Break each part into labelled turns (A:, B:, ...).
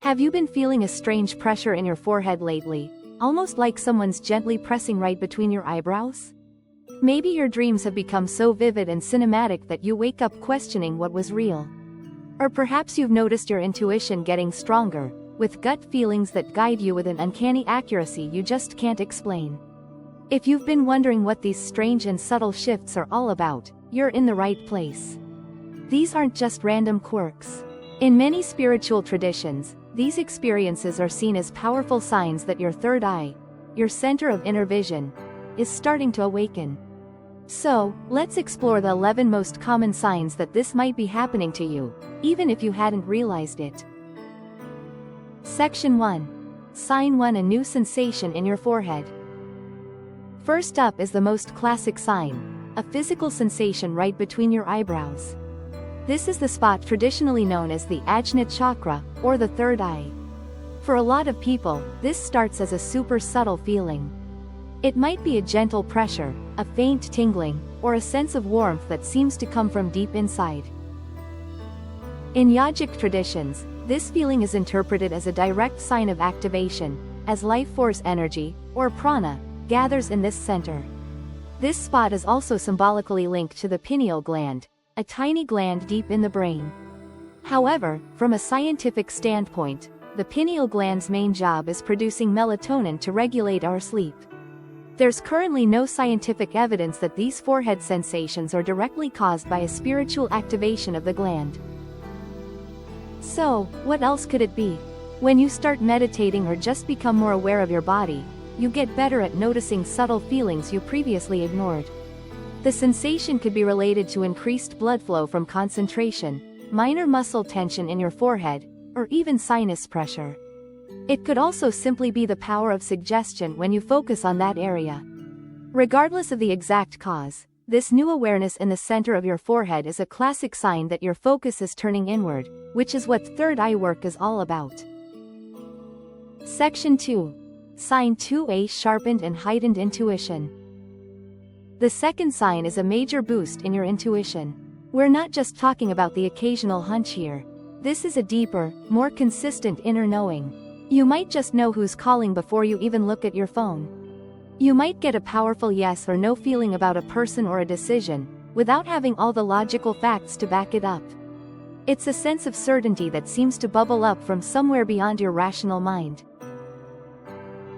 A: Have you been feeling a strange pressure in your forehead lately, almost like someone's gently pressing right between your eyebrows? Maybe your dreams have become so vivid and cinematic that you wake up questioning what was real. Or perhaps you've noticed your intuition getting stronger, with gut feelings that guide you with an uncanny accuracy you just can't explain. If you've been wondering what these strange and subtle shifts are all about, you're in the right place. These aren't just random quirks. In many spiritual traditions, these experiences are seen as powerful signs that your third eye, your center of inner vision, is starting to awaken. So, let's explore the 11 most common signs that this might be happening to you, even if you hadn't realized it. Section 1. Sign 1: a new sensation in your forehead. First up is the most classic sign, a physical sensation right between your eyebrows. This is the spot traditionally known as the Ajna chakra, or the third eye. For a lot of people, this starts as a super subtle feeling. It might be a gentle pressure, a faint tingling, or a sense of warmth that seems to come from deep inside. In yogic traditions, this feeling is interpreted as a direct sign of activation, as life force energy, or prana, gathers in this center. This spot is also symbolically linked to the pineal gland, a tiny gland deep in the brain. However, from a scientific standpoint, the pineal gland's main job is producing melatonin to regulate our sleep. There's currently no scientific evidence that these forehead sensations are directly caused by a spiritual activation of the gland. So, what else could it be? When you start meditating or just become more aware of your body, you get better at noticing subtle feelings you previously ignored. The sensation could be related to increased blood flow from concentration, minor muscle tension in your forehead, or even sinus pressure. It could also simply be the power of suggestion when you focus on that area. Regardless of the exact cause, this new awareness in the center of your forehead is a classic sign that your focus is turning inward, which is what third eye work is all about. Section 2. Sign 2: sharpened and heightened intuition. The second sign is a major boost in your intuition. We're not just talking about the occasional hunch here. This is a deeper, more consistent inner knowing. You might just know who's calling before you even look at your phone. You might get a powerful yes or no feeling about a person or a decision, without having all the logical facts to back it up. It's a sense of certainty that seems to bubble up from somewhere beyond your rational mind.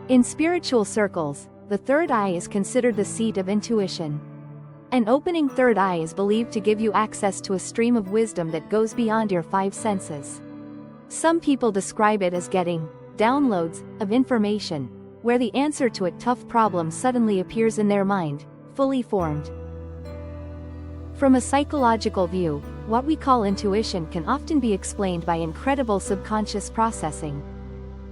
A: In spiritual circles, the third eye is considered the seat of intuition. An opening third eye is believed to give you access to a stream of wisdom that goes beyond your five senses. Some people describe it as getting downloads of information, where the answer to a tough problem suddenly appears in their mind, fully formed. From a psychological view, what we call intuition can often be explained by incredible subconscious processing.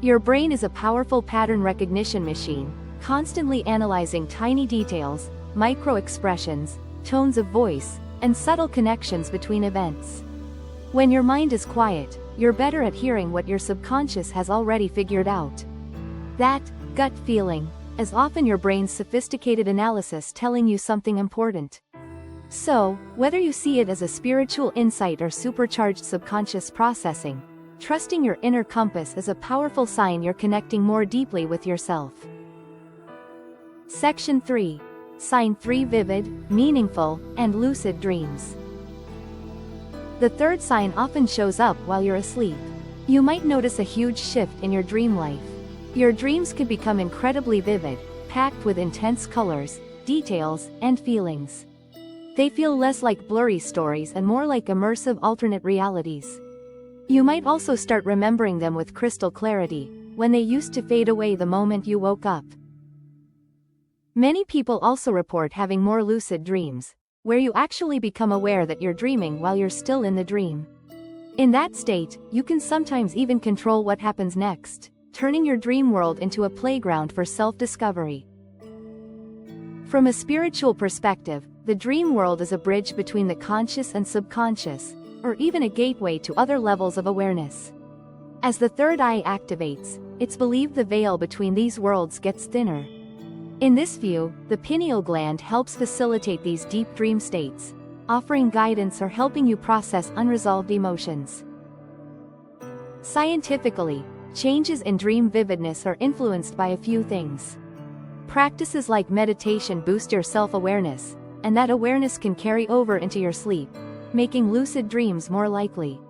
A: Your brain is a powerful pattern recognition machine, constantly analyzing tiny details, micro-expressions, tones of voice, and subtle connections between events. When your mind is quiet, you're better at hearing what your subconscious has already figured out. That gut feeling is often your brain's sophisticated analysis telling you something important. So, whether you see it as a spiritual insight or supercharged subconscious processing, trusting your inner compass is a powerful sign you're connecting more deeply with yourself. Section 3. Sign 3: vivid, meaningful, and lucid dreams. The third sign often shows up while you're asleep. You might notice a huge shift in your dream life. Your dreams could become incredibly vivid, packed with intense colors, details, and feelings. They feel less like blurry stories and more like immersive alternate realities. You might also start remembering them with crystal clarity, when they used to fade away the moment you woke up. Many people also report having more lucid dreams, where you actually become aware that you're dreaming while you're still in the dream. In that state, you can sometimes even control what happens next, turning your dream world into a playground for self-discovery. From a spiritual perspective, the dream world is a bridge between the conscious and subconscious, or even a gateway to other levels of awareness. As the third eye activates, it's believed the veil between these worlds gets thinner. In this view, the pineal gland helps facilitate these deep dream states, offering guidance or helping you process unresolved emotions. Scientifically, changes in dream vividness are influenced by a few things. Practices like meditation boost your self-awareness, and that awareness can carry over into your sleep, making lucid dreams more likely.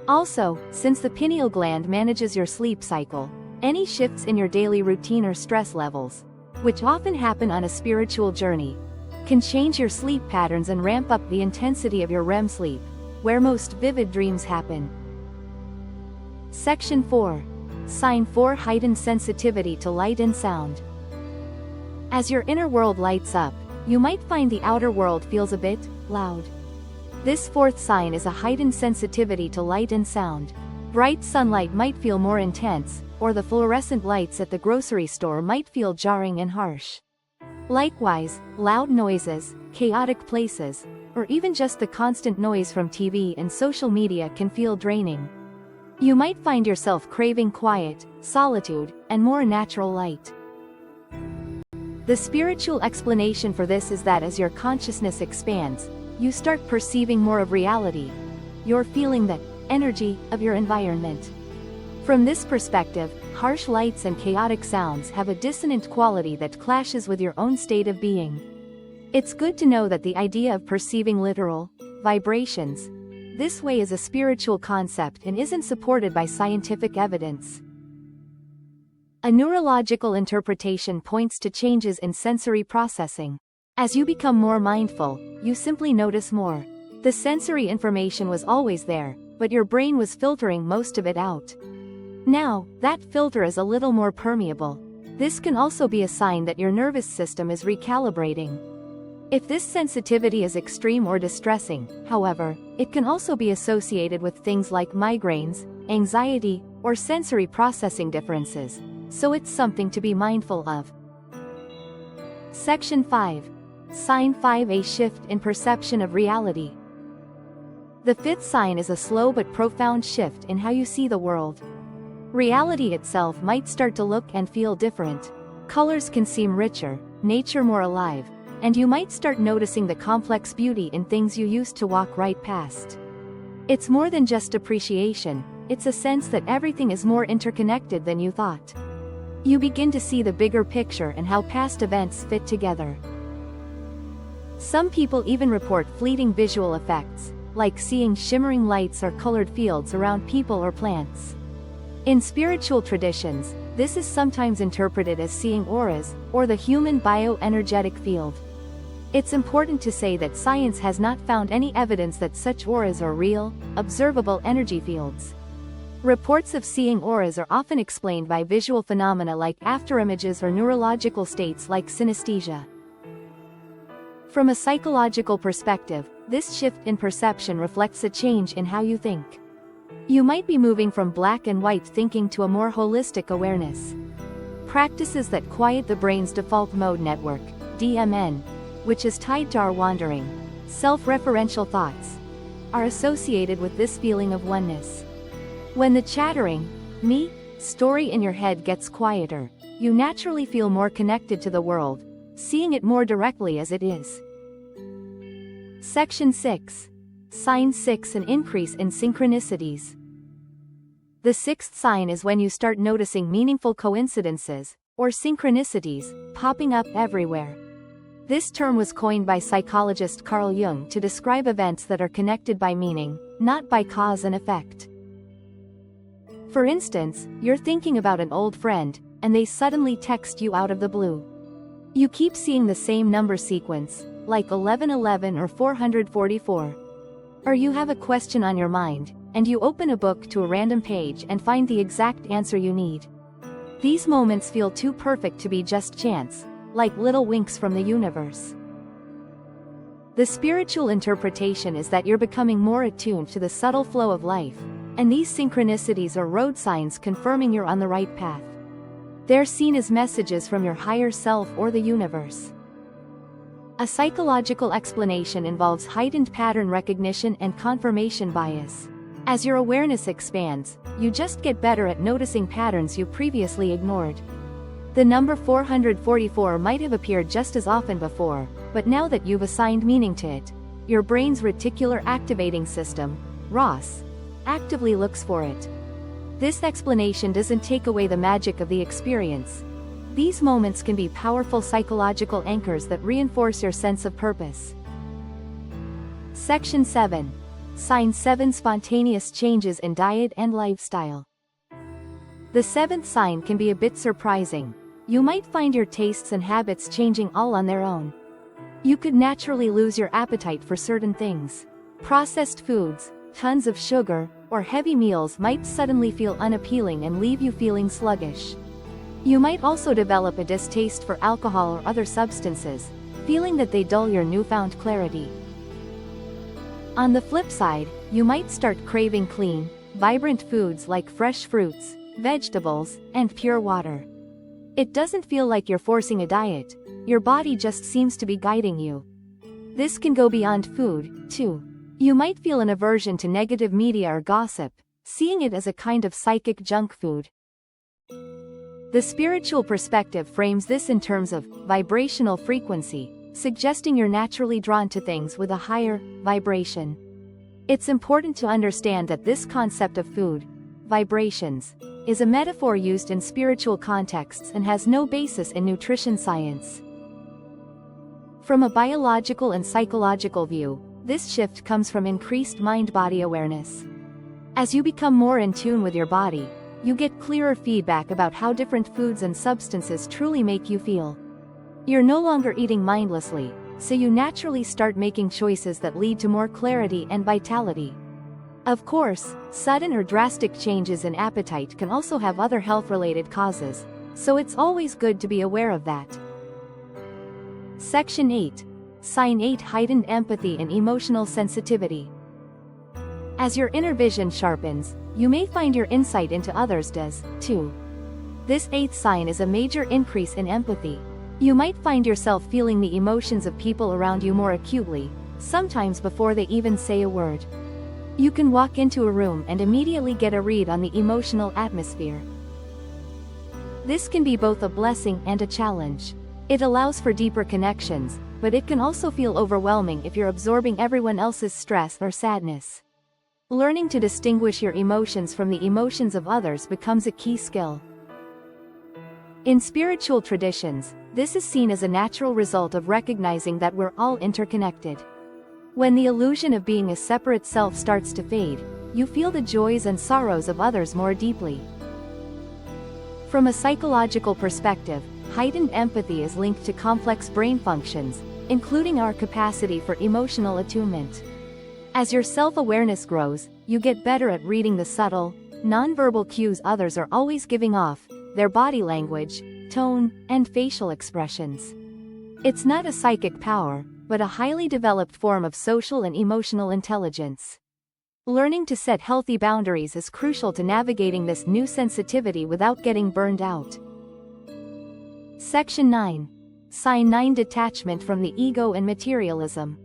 A: Also, since the pineal gland manages your sleep cycle, any shifts in your daily routine or stress levels, which often happen on a spiritual journey, can change your sleep patterns and ramp up the intensity of your REM sleep, where most vivid dreams happen. Section 4. Sign 4: Heightened sensitivity to light and sound. As your inner world lights up, you might find the outer world feels a bit loud. This fourth sign is a heightened sensitivity to light and sound. Bright sunlight might feel more intense, or the fluorescent lights at the grocery store might feel jarring and harsh. Likewise, loud noises, chaotic places, or even just the constant noise from TV and social media can feel draining. You might find yourself craving quiet, solitude, and more natural light. The spiritual explanation for this is that as your consciousness expands, you start perceiving more of reality. You're feeling the energy of your environment. From this perspective, harsh lights and chaotic sounds have a dissonant quality that clashes with your own state of being. It's good to know that the idea of perceiving literal vibrations this way is a spiritual concept and isn't supported by scientific evidence. A neurological interpretation points to changes in sensory processing. As you become more mindful, you simply notice more. The sensory information was always there, but your brain was filtering most of it out. Now, that filter is a little more permeable. This can also be a sign that your nervous system is recalibrating. If this sensitivity is extreme or distressing, however, it can also be associated with things like migraines, anxiety, or sensory processing differences, so it's something to be mindful of. Section 5. Sign 5: A shift in perception of reality. The fifth sign is a slow but profound shift in how you see the world. Reality itself might start to look and feel different. Colors can seem richer, nature more alive, and you might start noticing the complex beauty in things you used to walk right past. It's more than just appreciation, it's a sense that everything is more interconnected than you thought. You begin to see the bigger picture and how past events fit together. Some people even report fleeting visual effects, like seeing shimmering lights or colored fields around people or plants. In spiritual traditions, this is sometimes interpreted as seeing auras, or the human bioenergetic field. It's important to say that science has not found any evidence that such auras are real, observable energy fields. Reports of seeing auras are often explained by visual phenomena like afterimages or neurological states like synesthesia. From a psychological perspective, this shift in perception reflects a change in how you think. You might be moving from black and white thinking to a more holistic awareness. Practices that quiet the brain's default mode network, DMN, which is tied to our wandering, self-referential thoughts, are associated with this feeling of oneness. When the chattering, me, story in your head gets quieter, you naturally feel more connected to the world, seeing it more directly as it is. Section 6. Sign 6: An increase in synchronicities. The sixth sign is when you start noticing meaningful coincidences, or synchronicities, popping up everywhere. This term was coined by psychologist Carl Jung to describe events that are connected by meaning, not by cause and effect. For instance, you're thinking about an old friend, and they suddenly text you out of the blue. You keep seeing the same number sequence, like 1111 or 444. Or you have a question on your mind, and you open a book to a random page and find the exact answer you need. These moments feel too perfect to be just chance, like little winks from the universe. The spiritual interpretation is that you're becoming more attuned to the subtle flow of life, and these synchronicities are road signs confirming you're on the right path. They're seen as messages from your higher self or the universe. A psychological explanation involves heightened pattern recognition and confirmation bias. As your awareness expands, you just get better at noticing patterns you previously ignored. The number 444 might have appeared just as often before, but now that you've assigned meaning to it, your brain's reticular activating system, ROS, actively looks for it. This explanation doesn't take away the magic of the experience. These moments can be powerful psychological anchors that reinforce your sense of purpose. Section 7. Sign 7 Spontaneous Changes in Diet and Lifestyle. The seventh sign can be a bit surprising. You might find your tastes and habits changing all on their own. You could naturally lose your appetite for certain things. Processed foods, tons of sugar, or heavy meals might suddenly feel unappealing and leave you feeling sluggish. You might also develop a distaste for alcohol or other substances, feeling that they dull your newfound clarity. On the flip side, you might start craving clean, vibrant foods like fresh fruits, vegetables, and pure water. It doesn't feel like you're forcing a diet, your body just seems to be guiding you. This can go beyond food, too. You might feel an aversion to negative media or gossip, seeing it as a kind of psychic junk food. The spiritual perspective frames this in terms of vibrational frequency, suggesting you're naturally drawn to things with a higher vibration. It's important to understand that this concept of food, vibrations, is a metaphor used in spiritual contexts and has no basis in nutrition science. From a biological and psychological view, this shift comes from increased mind-body awareness. As you become more in tune with your body, you get clearer feedback about how different foods and substances truly make you feel. You're no longer eating mindlessly, so you naturally start making choices that lead to more clarity and vitality. Of course, sudden or drastic changes in appetite can also have other health-related causes, so it's always good to be aware of that. Section 8. Sign 8 Heightened Empathy and Emotional Sensitivity. As your inner vision sharpens, you may find your insight into others does, too. This 8th sign is a major increase in empathy. You might find yourself feeling the emotions of people around you more acutely, sometimes before they even say a word. You can walk into a room and immediately get a read on the emotional atmosphere. This can be both a blessing and a challenge. It allows for deeper connections, but it can also feel overwhelming if you're absorbing everyone else's stress or sadness. Learning to distinguish your emotions from the emotions of others becomes a key skill. In spiritual traditions, this is seen as a natural result of recognizing that we're all interconnected. When the illusion of being a separate self starts to fade, you feel the joys and sorrows of others more deeply. From a psychological perspective, heightened empathy is linked to complex brain functions, including our capacity for emotional attunement. As your self-awareness grows, you get better at reading the subtle, nonverbal cues others are always giving off, their body language, tone, and facial expressions. It's not a psychic power, but a highly developed form of social and emotional intelligence. Learning to set healthy boundaries is crucial to navigating this new sensitivity without getting burned out. Section 9. Sign 9 Detachment from the Ego and Materialism.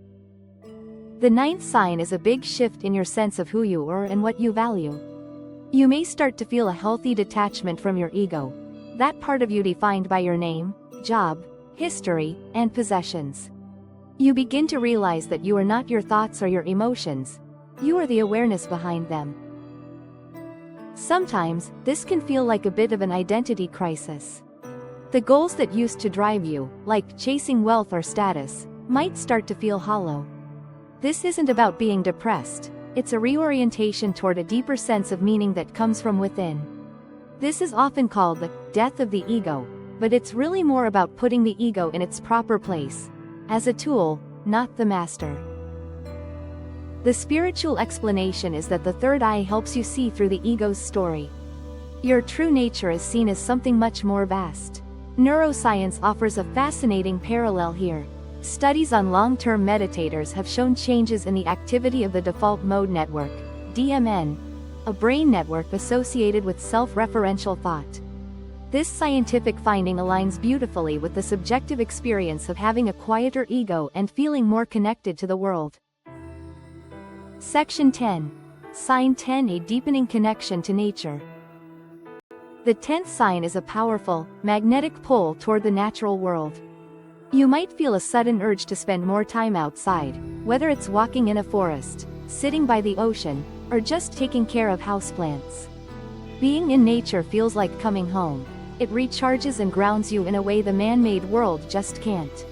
A: The 9th sign is a big shift in your sense of who you are and what you value. You may start to feel a healthy detachment from your ego, that part of you defined by your name, job, history, and possessions. You begin to realize that you are not your thoughts or your emotions, you are the awareness behind them. Sometimes, this can feel like a bit of an identity crisis. The goals that used to drive you, like chasing wealth or status, might start to feel hollow. This isn't about being depressed, it's a reorientation toward a deeper sense of meaning that comes from within. This is often called the death of the ego, but it's really more about putting the ego in its proper place, as a tool, not the master. The spiritual explanation is that the third eye helps you see through the ego's story. Your true nature is seen as something much more vast. Neuroscience offers a fascinating parallel here. Studies on long-term meditators have shown changes in the activity of the default mode network, DMN, a brain network associated with self-referential thought. This scientific finding aligns beautifully with the subjective experience of having a quieter ego and feeling more connected to the world. Section 10. Sign 10 A Deepening Connection to Nature. The 10th sign is a powerful, magnetic pull toward the natural world. You might feel a sudden urge to spend more time outside, whether it's walking in a forest, sitting by the ocean, or just taking care of houseplants. Being in nature feels like coming home. It recharges and grounds you in a way the man-made world just can't.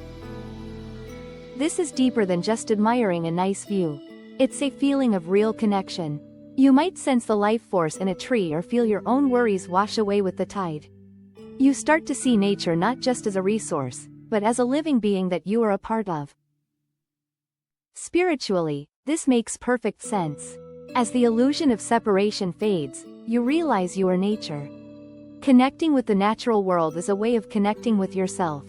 A: This is deeper than just admiring a nice view. It's a feeling of real connection. You might sense the life force in a tree or feel your own worries wash away with the tide. You start to see nature not just as a resource, but as a living being that you are a part of. Spiritually, this makes perfect sense. As the illusion of separation fades, you realize you are nature. Connecting with the natural world is a way of connecting with yourself.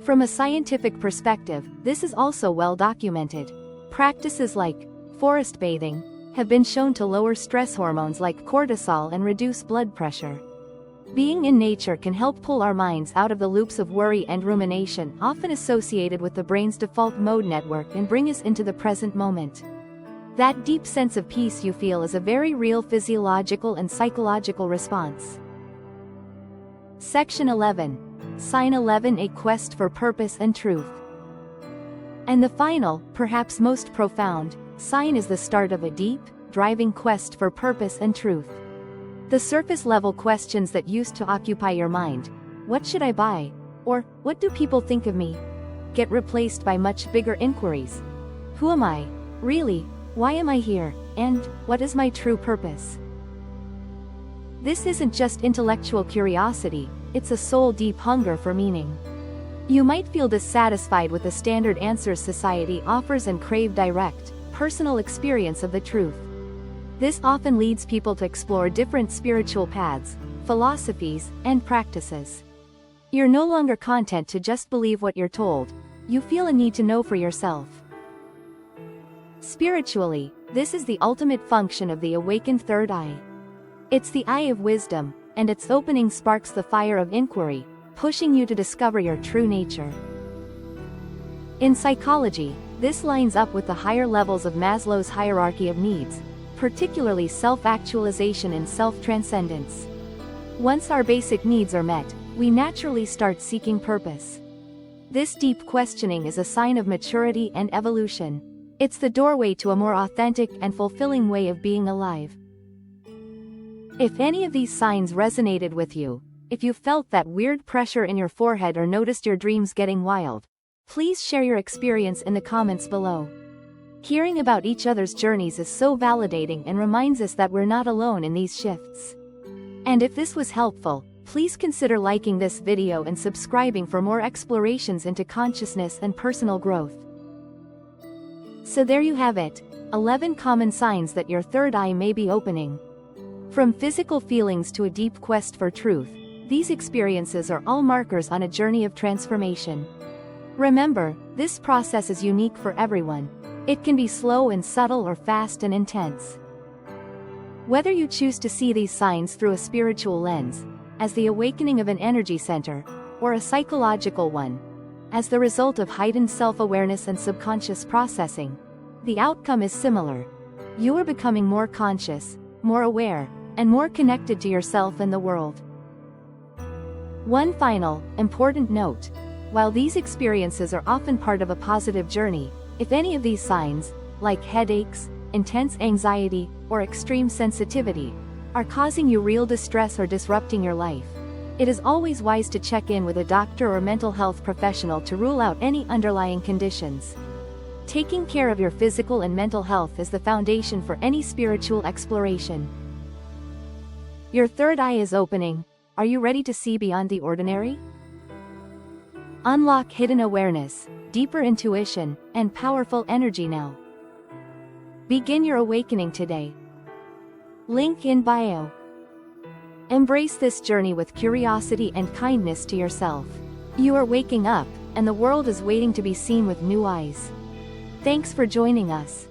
A: From a scientific perspective, this is also well documented. Practices like forest bathing have been shown to lower stress hormones like cortisol and reduce blood pressure. Being in nature can help pull our minds out of the loops of worry and rumination often associated with the brain's default mode network and bring us into the present moment. That deep sense of peace you feel is a very real physiological and psychological response. Section 11. Sign 11: A Quest for Purpose and Truth. And the final, perhaps most profound, sign is the start of a deep, driving quest for purpose and truth. The surface-level questions that used to occupy your mind, what should I buy? Or, what do people think of me? Get replaced by much bigger inquiries. Who am I? Really? Why am I here? And, what is my true purpose? This isn't just intellectual curiosity, it's a soul-deep hunger for meaning. You might feel dissatisfied with the standard answers society offers and crave direct, personal experience of the truth. This often leads people to explore different spiritual paths, philosophies, and practices. You're no longer content to just believe what you're told, you feel a need to know for yourself. Spiritually, this is the ultimate function of the awakened third eye. It's the eye of wisdom, and its opening sparks the fire of inquiry, pushing you to discover your true nature. In psychology, this lines up with the higher levels of Maslow's hierarchy of needs, particularly self-actualization and self-transcendence. Once our basic needs are met, we naturally start seeking purpose. This deep questioning is a sign of maturity and evolution. It's the doorway to a more authentic and fulfilling way of being alive. If any of these signs resonated with you, if you felt that weird pressure in your forehead or noticed your dreams getting wild, please share your experience in the comments below. Hearing about each other's journeys is so validating and reminds us that we're not alone in these shifts. And if this was helpful, please consider liking this video and subscribing for more explorations into consciousness and personal growth. So there you have it, 11 common signs that your third eye may be opening. From physical feelings to a deep quest for truth, these experiences are all markers on a journey of transformation. Remember, this process is unique for everyone. It can be slow and subtle or fast and intense. Whether you choose to see these signs through a spiritual lens, as the awakening of an energy center, or a psychological one, as the result of heightened self-awareness and subconscious processing, the outcome is similar. You are becoming more conscious, more aware, and more connected to yourself and the world. One final, important note. While these experiences are often part of a positive journey, if any of these signs, like headaches, intense anxiety, or extreme sensitivity, are causing you real distress or disrupting your life, it is always wise to check in with a doctor or mental health professional to rule out any underlying conditions. Taking care of your physical and mental health is the foundation for any spiritual exploration. Your third eye is opening. Are you ready to see beyond the ordinary? Unlock hidden awareness, deeper intuition, and powerful energy now. Begin your awakening today. Link in bio. Embrace this journey with curiosity and kindness to yourself. You are waking up, and the world is waiting to be seen with new eyes. Thanks for joining us.